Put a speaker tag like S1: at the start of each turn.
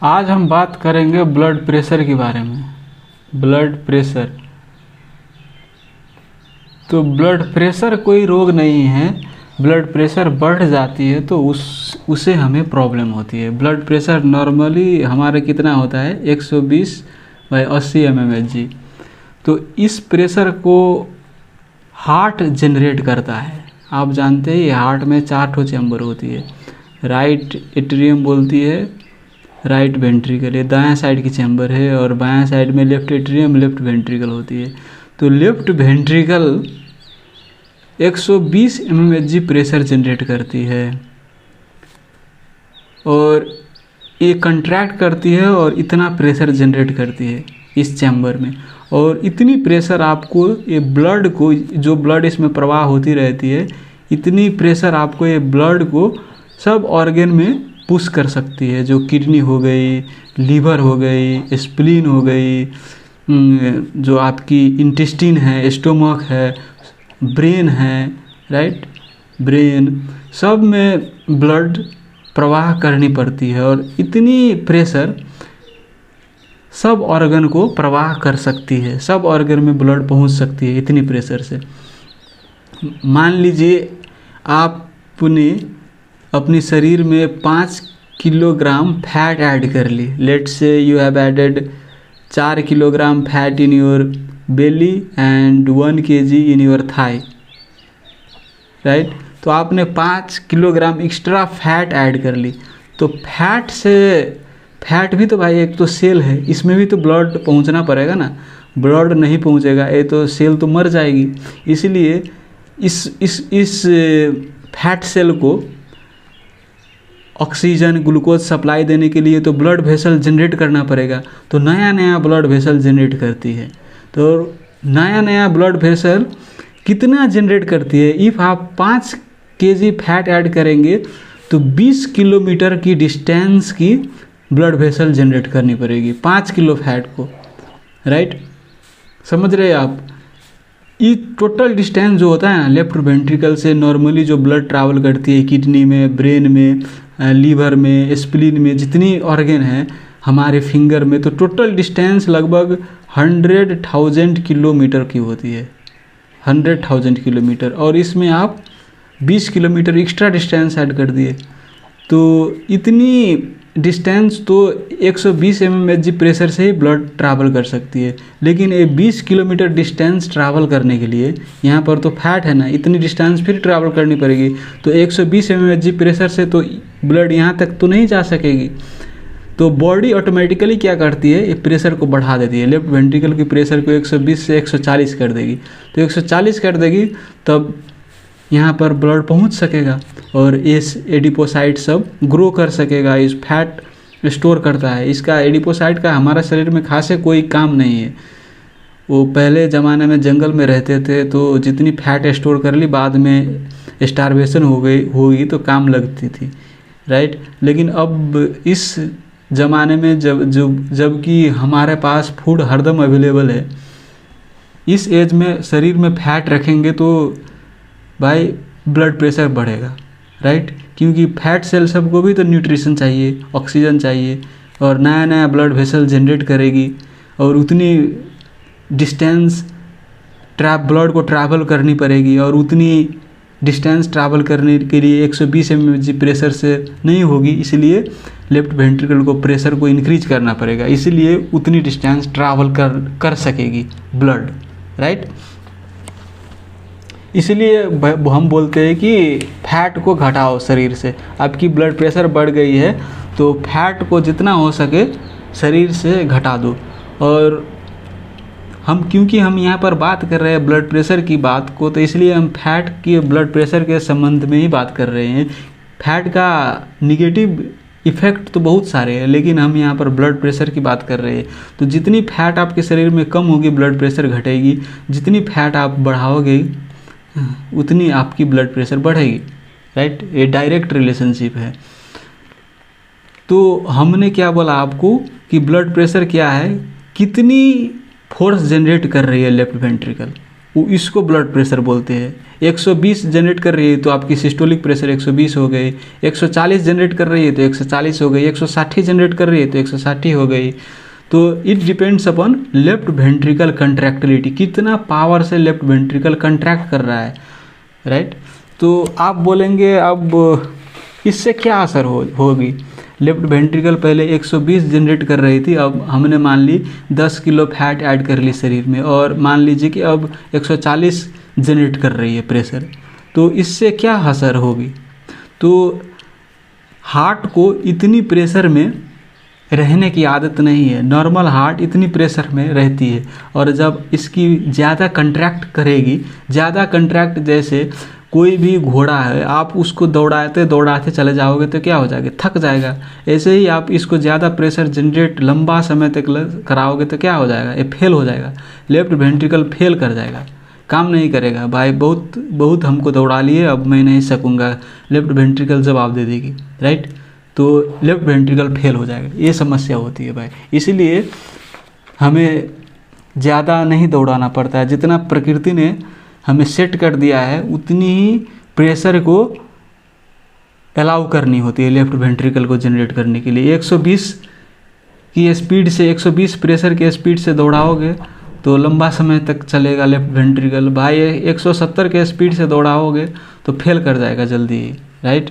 S1: आज हम बात करेंगे ब्लड प्रेशर के बारे में। ब्लड प्रेशर, तो ब्लड प्रेशर कोई रोग नहीं है। ब्लड प्रेशर बढ़ जाती है तो उसे हमें प्रॉब्लम होती है। ब्लड प्रेशर नॉर्मली हमारा कितना होता है 120/80 mmHg। तो इस प्रेशर को हार्ट जनरेट करता है। आप जानते हैं हार्ट में 4 चैम्बर होती है। राइट एट्रियम बोलती है, राइट वेंट्रिकल, ये दायां साइड की चैम्बर है, और बायां साइड में लेफ्ट एट्रियम, लेफ्ट वेंट्रिकल होती है। तो left ventricle 120 mmHg pressure generate करती है और ये कंट्रैक्ट करती है और इतना प्रेशर जनरेट करती है इस चैम्बर में। और इतनी प्रेशर आपको ये ब्लड को, जो ब्लड इसमें प्रवाह होती रहती है, इतनी प्रेशर आपको ये ब्लड को सब ऑर्गन में पुश कर सकती है। जो किडनी हो गई, लीवर हो गई, स्प्लीन हो गई, जो आपकी इंटेस्टिन है, स्टोमक है, ब्रेन है, राइट, ब्रेन, सब में ब्लड प्रवाह करनी पड़ती है। और इतनी प्रेशर सब ऑर्गन को प्रवाह कर सकती है, सब ऑर्गन में ब्लड पहुंच सकती है इतनी प्रेशर से। मान लीजिए आपने अपने शरीर में 5 किलोग्राम फैट ऐड कर ली। Let's say you have added 4 kilogram fat in your belly and 1 kg in your thigh, right. तो आपने 5 किलोग्राम एक्स्ट्रा फैट ऐड कर ली। तो फैट भी तो भाई एक तो सेल है, इसमें भी तो ब्लड पहुंचना पड़ेगा ना। ब्लड नहीं पहुंचेगा ये तो सेल तो मर जाएगी। इसलिए इस फैट सेल को ऑक्सीजन, ग्लूकोज सप्लाई देने के लिए तो ब्लड वेसल जनरेट करना पड़ेगा। तो नया नया ब्लड वेसल जनरेट करती है। तो नया नया ब्लड वेसल कितना जनरेट करती है? इफ़ आप 5 kg फैट ऐड करेंगे तो 20 किलोमीटर की डिस्टेंस की ब्लड वेसल जनरेट करनी पड़ेगी 5 किलो फैट को, राइट। समझ रहे हैं आप? ये टोटल डिस्टेंस जो होता है ना, लेफ्ट वेंट्रिकल से नॉर्मली जो ब्लड ट्रैवल करती है किडनी में, ब्रेन में, लीवर में, स्प्लीन में, जितनी ऑर्गन है हमारे फिंगर में, तो टोटल डिस्टेंस लगभग 100,000 किलोमीटर की होती है, 100,000 किलोमीटर। और इसमें आप 20 किलोमीटर एक्स्ट्रा डिस्टेंस ऐड कर दिए, तो इतनी डिस्टेंस तो 120 mmHg प्रेशर से ही ब्लड ट्रैवल कर सकती है। लेकिन ये 20 किलोमीटर डिस्टेंस ट्रैवल करने के लिए यहाँ पर तो फैट है ना, इतनी डिस्टेंस फिर ट्रैवल करनी पड़ेगी। तो 120 mmHg प्रेशर से तो ब्लड यहाँ तक तो नहीं जा सकेगी। तो बॉडी ऑटोमेटिकली क्या करती है, ये प्रेशर को बढ़ा देती है। लेफ्ट वेंट्रिकल की प्रेशर को 120 से 140 कर देगी। तो 140 कर देगी तब यहाँ पर ब्लड पहुँच सकेगा और इस एडिपोसाइट सब ग्रो कर सकेगा। इस फैट स्टोर करता है। इसका एडिपोसाइट का हमारा शरीर में खासे कोई काम नहीं है। वो पहले ज़माने में जंगल में रहते थे तो जितनी फैट स्टोर कर ली, बाद में स्टारवेशन होगी तो काम लगती थी, राइट। लेकिन अब इस ज़माने में जबकि हमारे पास फूड हरदम अवेलेबल है, इस एज में शरीर में फैट रखेंगे तो भाई ब्लड प्रेशर बढ़ेगा, राइट। क्योंकि फैट सेल सबको भी तो न्यूट्रिशन चाहिए, ऑक्सीजन चाहिए, और नया नया ब्लड वेसल जनरेट करेगी और उतनी डिस्टेंस ब्लड को ट्रैवल करनी पड़ेगी। और उतनी डिस्टेंस ट्रैवल करने के लिए 120 mmHg प्रेशर से नहीं होगी, इसलिए लेफ्ट वेंट्रिकल को प्रेशर को इंक्रीज करना पड़ेगा, इसलिए उतनी डिस्टेंस ट्रैवल कर सकेगी ब्लड, राइट। इसलिए हम बोलते हैं कि फैट को घटाओ शरीर से। आपकी ब्लड प्रेशर बढ़ गई है तो फैट को जितना हो सके शरीर से घटा दो। और क्योंकि हम यहाँ पर बात कर रहे हैं ब्लड प्रेशर की बात को, तो इसलिए हम फैट की ब्लड प्रेशर के संबंध में ही बात कर रहे हैं। फैट का निगेटिव इफ़ेक्ट तो बहुत सारे हैं, लेकिन हम यहाँ पर ब्लड प्रेशर की बात कर रहे हैं। तो जितनी फैट आपके शरीर में कम होगी ब्लड प्रेशर घटेगी, जितनी फैट आप बढ़ाओगे उतनी आपकी ब्लड प्रेशर बढ़ेगी, राइट। ये डायरेक्ट रिलेशनशिप है। तो हमने क्या बोला आपको कि ब्लड प्रेशर क्या है, कितनी फोर्स जनरेट कर रही है लेफ्ट वेंट्रिकल, वो इसको ब्लड प्रेशर बोलते हैं। 120 जनरेट कर रही है तो आपकी सिस्टोलिक प्रेशर 120 हो गई, 140 जनरेट कर रही है तो 140 हो गई, 160 जनरेट कर रही है तो 160 हो गई। तो it depends upon left ventricle contractility, कितना पावर से लेफ्ट वेंट्रिकल कंट्रैक्ट कर रहा है, राइट। तो आप बोलेंगे अब इससे क्या असर होगी। लेफ्ट वेंट्रिकल पहले 120 जनरेट कर रही थी, अब हमने मान ली 10 किलो फैट ऐड कर ली शरीर में, और मान लीजिए कि अब 140 जनरेट कर रही है प्रेशर, तो इससे क्या असर होगी। तो हार्ट को इतनी प्रेशर में रहने की आदत नहीं है, नॉर्मल हार्ट इतनी प्रेशर में रहती है, और जब इसकी ज़्यादा कंट्रैक्ट करेगी, ज़्यादा कंट्रैक्ट, जैसे कोई भी घोड़ा है, आप उसको दौड़ाते दौड़ाते चले जाओगे तो क्या हो जाएगा, थक जाएगा। ऐसे ही आप इसको ज़्यादा प्रेशर जनरेट लंबा समय तक कराओगे तो क्या हो जाएगा, ये फेल हो जाएगा, लेफ्ट वेंट्रिकल फेल कर जाएगा, काम नहीं करेगा। भाई बहुत हमको दौड़ा लिए, अब मैं नहीं सकूँगा, लेफ्ट वेंट्रिकल जवाब दे देगी, राइट। तो लेफ्ट वेंट्रिकल फेल हो जाएगा, ये समस्या होती है भाई। इसीलिए हमें ज़्यादा नहीं दौड़ाना पड़ता है, जितना प्रकृति ने हमें सेट कर दिया है उतनी ही प्रेशर को अलाउ करनी होती है लेफ्ट वेंट्रिकल को जनरेट करने के लिए। 120 की स्पीड से, 120 प्रेशर के स्पीड से दौड़ाओगे तो लंबा समय तक चलेगा लेफ्ट वेंट्रिकल। भाई 170 के स्पीड से दौड़ाओगे तो फेल कर जाएगा जल्दी ही, राइट।